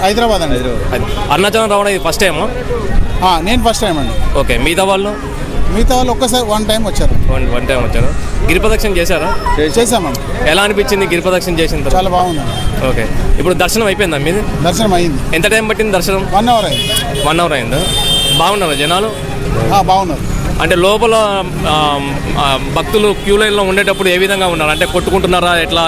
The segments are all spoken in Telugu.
హైదరాబాద్ అండి. అరుణాచలం రావడం ఇది ఫస్ట్ టైమా? నేను ఫస్ట్ టైం అండి. ఓకే, మిగతా వాళ్ళు ఒక్కసారి వన్ టైం వచ్చారు. వన్ టైం వచ్చారు. గిరి ప్రదక్షిణ చేశారా? చేసామండి. ఎలా అనిపించింది గిరి ప్రదక్షిణ చేసిన తర్వాత? చాలా బాగుంది. ఓకే, ఇప్పుడు దర్శనం అయిపోయిందా మీది? దర్శనం అయింది. ఎంత టైం పట్టింది దర్శనం? 1 అవర్ అయింది. 1 అవర్ అయిందా? బాగున్నారు జనాలు? బాగున్నారు. అంటే లోపల భక్తులు క్యూ లైన్లో ఉండేటప్పుడు ఏ విధంగా ఉన్నారు? అంటే కొట్టుకుంటున్నారా ఎట్లా?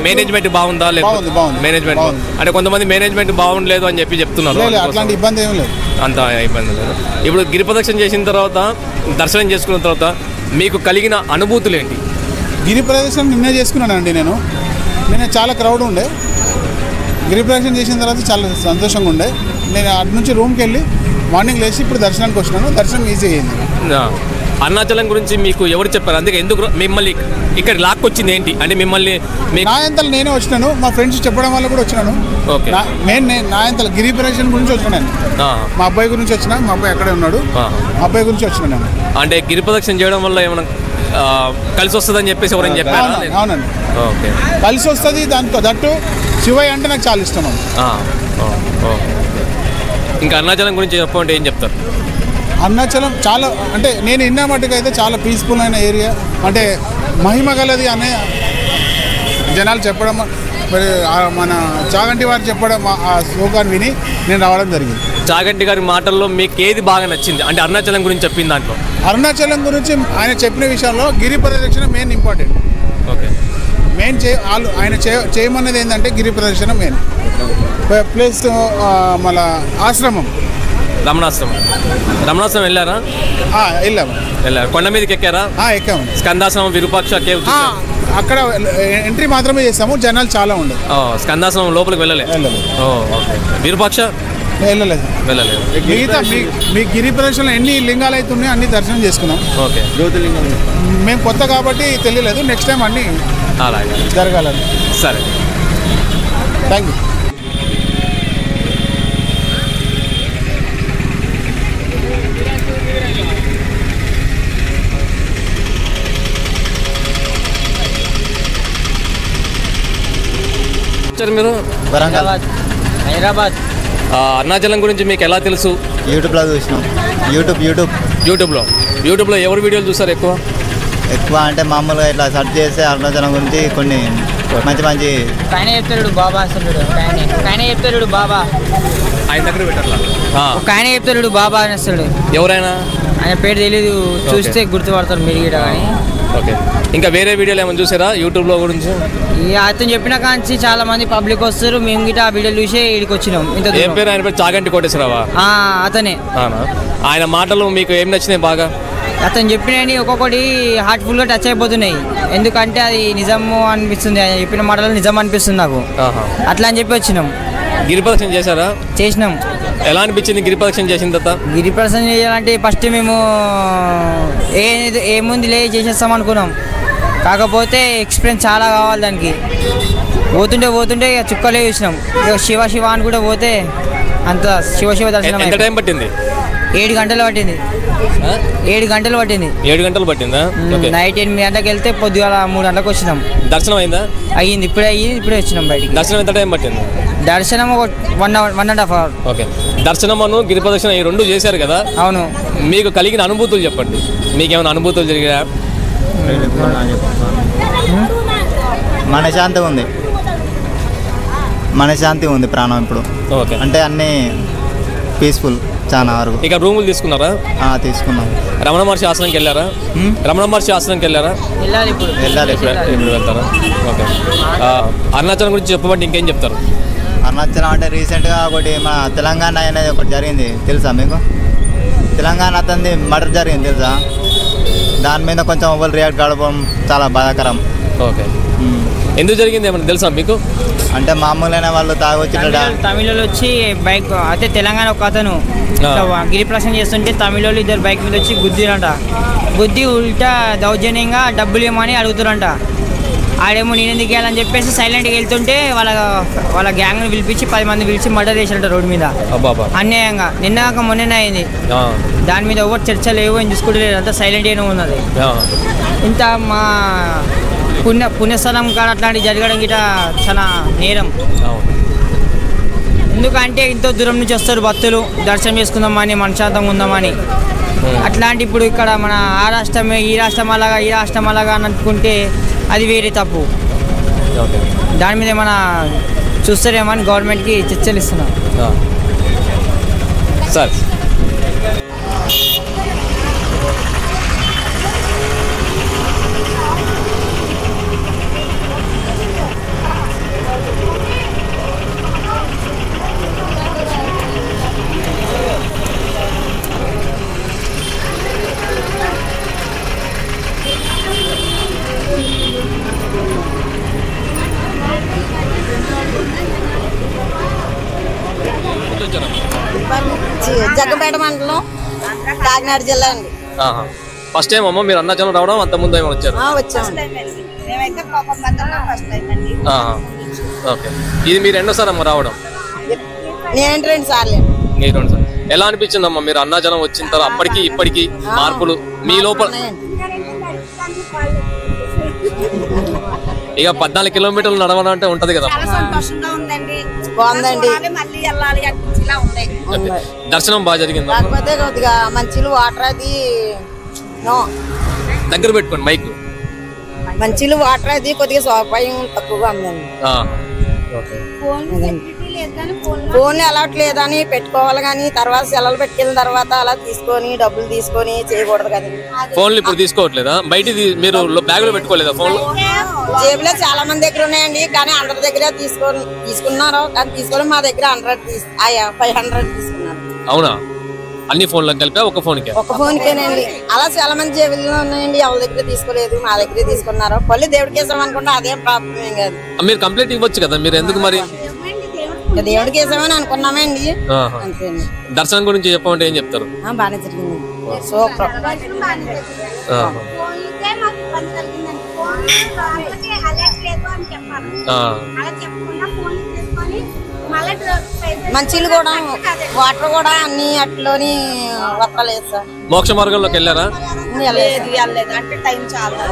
మేనేజ్మెంట్ బాగుందా? లేకపోతే మేనేజ్మెంట్ అంటే కొంతమంది మేనేజ్మెంట్ బాగుండలేదు అని చెప్తున్నారు. అట్లాంటి ఇబ్బంది ఏం లేదు. అంత ఇబ్బంది లేదు. ఇప్పుడు గిరి ప్రదక్షిణ చేసిన తర్వాత, దర్శనం చేసుకున్న తర్వాత మీకు కలిగిన అనుభూతులు ఏంటి? గిరి ప్రదక్షిణ నిన్నే చేసుకున్నానండి. నేను చాలా క్రౌడ్ ఉండే. గిరి ప్రదక్షిణ చేసిన తర్వాత చాలా సంతోషంగా ఉండే. నేను అటు నుంచి రూమ్కి వెళ్ళి మార్నింగ్ లేచి ఇప్పుడు దర్శనానికి వచ్చినాను. దర్శనం ఈజీ అయింది. అరుణాచలం గురించి మీకు ఎవరు చెప్పారు? అందుకే ఎందుకు మిమ్మల్ని ఇక్కడ లాక్కొచ్చింది ఏంటి? అంటే మిమ్మల్ని నా ఎంతలో నేనే వచ్చినాను, మా ఫ్రెండ్స్ చెప్పడం వల్ల కూడా వచ్చినాను. ఓకే, నా ఎంతలో గిరి ప్రదక్షిణ గురించి వచ్చినాను. మా అబ్బాయి గురించి వచ్చిన, మా అబ్బాయి అక్కడే ఉన్నాడు. మా అబ్బాయి గురించి వచ్చినాను. అంటే గిరి ప్రదక్షిణ చేయడం వల్ల ఏమైనా కలిసి వస్తుందని చెప్పేసి ఎవరైనా చెప్పారా? అవునండి. ఓకే, కలిసి వస్తుంది. దాంతో దట్టు శివయ్య అంటే నాకు చాలా ఇష్టం. ఇంకా అరుణాచలం గురించి చెప్పండి, ఏం చెప్తారు? అరుణాచలం చాలా, అంటే నేను విన్న మట్టుకు అయితే చాలా పీస్ఫుల్ అయిన ఏరియా, అంటే మహిమ గలది అనే జనాలు చెప్పడం, మరి మన చాగంటి వారు చెప్పడం, ఆ శ్లోకాన్ని విని నేను రావడం జరిగింది. చాగంటి గారి మాటల్లో మీకు ఏది బాగా నచ్చింది? అంటే అరుణాచలం గురించి చెప్పిన దాంట్లో. అరుణాచలం గురించి ఆయన చెప్పిన విషయంలో గిరి ప్రదక్షిణ మెయిన్ ఇంపార్టెంట్. ఓకే, మెయిన్ ఆయన చేయమన్నది ఏంటంటే గిరి ప్రదక్షిణ మెయిన్ ప్లస్ మళ్ళా ఆశ్రమం, రమణాశ్రమం వెళ్ళారా? వెళ్ళారు. కొండ మీదకి ఎక్కారా? ఎక్కాము. స్కందాశ్రమం, విరూపాక్ష కేవ్ అక్కడ ఎంట్రీ మాత్రమే చేస్తాము. జనాలు చాలా ఉండదు. స్కందాశ్రమం లోపలికి వెళ్ళలేదు. విరూపాక్ష వెళ్ళలేదు. మిగతా మీ గిరి ప్రదర్శనలో ఎన్ని లింగాలు అయితే ఉన్నాయో అన్ని దర్శనం చేసుకున్నాం. ఓకే, జ్యోతిలింగం మేము కొత్త కాబట్టి తెలియలేదు. నెక్స్ట్ టైం అన్నీ అలాగే జరగాలని. సరే, థ్యాంక్ యూ. మీరు హైదరాబాద్. అరుణాచలం గురించి మీకు ఎలా తెలుసు? యూట్యూబ్లో చూసినాం. యూట్యూబ్లో ఎవరి వీడియోలు చూస్తారు ఎక్కువ? అంటే మామూలుగా ఇట్లా సెర్చ్ చేస్తే అరుణాచలం గురించి కొన్ని మంచి ఆయన చెప్తాడు బాబా. అసలు ఆయన చెప్తాడు బాబా. ఆయన దగ్గర పెట్టారు. ఆయన చెప్తాడు బాబా అని వస్తాడు. ఎవరైనా ఆయన పేరు తెలీదు, చూస్తే గుర్తుపడతారు మీరు కూడా. కానీ ఓకే, ఇంకా వేరే వీడియోలు ఏమైనా చూసారా యూట్యూబ్లో గురించి? అతను చెప్పిన కాంచి చాలా మంది పబ్లిక్ వస్తారు. మేము గిట్ట ఆ వీడియోలు చూసి ఇక్కడికి వచ్చినాం. ఏం పేరు ఆయన పేరు? చాగంటి కోటేశ్వరరావా? అతనే. ఆయన మాటలు మీకు ఏం నచ్చినాయి బాగా? అతను చెప్పినవి ఒక్కొక్కటి హార్ట్ఫుల్గా టచ్ అయిపోతున్నాయి. ఎందుకంటే అది నిజము అనిపిస్తుంది. ఆయన చెప్పిన మాటలు నిజం అనిపిస్తుంది నాకు. అట్లా అని చెప్పి వచ్చినాం. గిరి ప్రదక్షిణ చేశారా? చేసినాం. ఎలా అనిపించింది గిరి ప్రదక్షిణ చేసిన తర్వాత? గిరి ప్రదక్షిణ చేయాలంటే ఫస్ట్ మేము ఏముంది చేసేస్తాం అనుకున్నాం. కాకపోతే ఎక్స్పీరియన్స్ చాలా కావాలి దానికి. పోతుంటే ఇక చుక్కలే చూసినాం. ఇక శివ అని కూడా పోతే అంత శివ దర్శనం. ఎంత టైం పట్టింది? 7 గంటలు పట్టింది. 7 గంటలు పట్టింది. 7 గంటలు పట్టిందా? నైట్ 8 గంటలకు వెళ్తే పొద్దుగాల 3 గంటలకు వచ్చినాం. దర్శనం అయిందా? అయ్యింది. ఇప్పుడే వచ్చినాం బయటికి. దర్శనం ఎంత టైం పట్టింది? దర్శనం 1.5 అవర్. ఓకే, దర్శనమును గిరి ప్రదక్షిణ ఈ రెండు చేశారు కదా? అవును. మీకు కలిగిన అనుభూతులు చెప్పండి. మీకేమైనా అనుభూతులు జరిగాయా? మనశాంతి ఉంది ప్రాణం ఇప్పుడు. ఓకే, అంటే అన్నీ పీస్ఫుల్ చాలా వరకు. ఇక రూములు తీసుకున్నారా? తీసుకున్నాం. రమణ మహర్షి ఆశ్రమంకి వెళ్ళారా? వెళ్ళాలి. ఇప్పుడు వెళ్తారా? ఓకే, అరుణాచలం గురించి చెప్పమంటే ఇంకేం చెప్తారు? అరుణాచలం అంటే రీసెంట్గా ఒకటి మన తెలంగాణ అనేది ఒకటి జరిగింది, తెలుసా మీకు? తెలంగాణ అతనిది మర్డర్ జరిగింది, తెలుసా? దాని మీద కొంచెం ఎవరు రియాక్ట్ కావడం చాలా బాధాకరం. ఓకే, ఎందుకు జరిగింది ఏమన్నా తెలుసా మీకు? అంటే మామూలైన వాళ్ళు తాగొచ్చి తమిళలో వచ్చి బైక్ అయితే తెలంగాణ ఒక అతను గిరిప్రసంగం చేస్తుంటే తమిళలో ఇద్దరు బైక్ మీద వచ్చి గుద్దిరంట. గుద్ది ఉల్టా దౌర్జన్యంగా డబ్బులు ఇవ్వమని అడుగుతారంట. ఆడేమో నేను ఎందుకు వెళ్ళాలని చెప్పేసి సైలెంట్గా వెళ్తుంటే వాళ్ళ గ్యాంగ్ని పిలిపించి 10 మంది పిలిచి మర్డర్ చేశారంట రోడ్డు మీద అన్యాయంగా. నిన్నగాక మొన్ననే అయింది. దాని మీద ఎవరు చర్చ లేవు అని చూసుకుంటలేదు, అంతా సైలెంట్గానే ఉన్నది. ఇంత మా పుణ్యస్థలం కాడ అట్లాంటివి జరగడం గిట చాలా నేరం. ఎందుకంటే ఎంతో దూరం నుంచి వస్తారు భక్తులు దర్శనం చేసుకుందామని, మనశాంతంగా ఉందామని. అట్లాంటి ఇప్పుడు ఇక్కడ మన ఆ రాష్ట్రమే ఈ రాష్ట్రం అలాగా అని అనుకుంటే అది వేరే తప్పు. దాని మీద మన చూస్తారేమో అని గవర్నమెంట్కి చర్చలు ఇస్తున్నాం. సార్ జగ్గంపేట మండలం కాకినాడ జిల్లా అండి. ఫస్ట్ టైం అమ్మ మీరు అరుణాచలం రావడం? అంత ముందు ఏమైనా వచ్చారు? ఓకే. ఇది మీరు ఎన్నోసారి అమ్మ రావడం? నేను 2 సార్లు. ఎలా అనిపించింది అమ్మా మీరు అరుణాచలం వచ్చిన తర్వాత అప్పటికి ఇప్పటికి మార్పులు మీ లోపల? ఇక 14 కిలోమీటర్లు నడవడం అంటే ఉంటది కదా. దర్శనం బాగా జరిగింది. కాకపోతే కొద్దిగా మంచిలు వాటర్ అది దగ్గర పెట్టుకోండి మైక్. మంచిలు వాటర్ అది కొద్దిగా సౌకర్యం తక్కువగా ఉందండి. ఫోన్ అలౌట్ లేదని పెట్టుకోవాలి, కానీ తర్వాత సెలవులు పెట్టుకెళ్ళిన తర్వాత అలా తీసుకొని డబ్బులు తీసుకొని చేయకూడదు కదండి. ఫోన్లు ఇప్పుడు తీసుకోవట్లేదా? బయట మీరు బ్యాగ్ లో పెట్టుకోలేదా ఫోన్? జేబులో చాలా మంది దగ్గర ఉన్నాయండి, కానీ అందరి దగ్గర తీసుకున్నారు. కానీ తీసుకొని మా దగ్గర 500 తీసుకున్నారు. అవునా? అన్ని ఫోన్లకు కలిపా ఒక ఫోన్కేనండి. అలా చాలా మంది జేబుల్లో ఉన్నాయండి, ఎవరి దగ్గర తీసుకోలేదు, మా దగ్గర తీసుకున్నారు. పళ్ళు దేవుడికి వేసాం అనుకుంటే అదేం ప్రాబ్లం ఏం కాదు. మీరు కంప్లైంట్ ఇవ్వచ్చు కదా, మీరు ఎందుకు మరి? దేవుడికి వేసామని అనుకున్నామండి. దర్శనం గురించి చెప్పమంటే ఏం చెప్తారు? బాగానే జరిగింది, సూపర్. మంచిలు కూడా వాటర్ కూడా అన్ని అట్లోని వస్తలేదు సార్. మోక్ష మార్గంలోకి వెళ్ళారా? వెళ్ళలేదు అంటే టైం చాలా.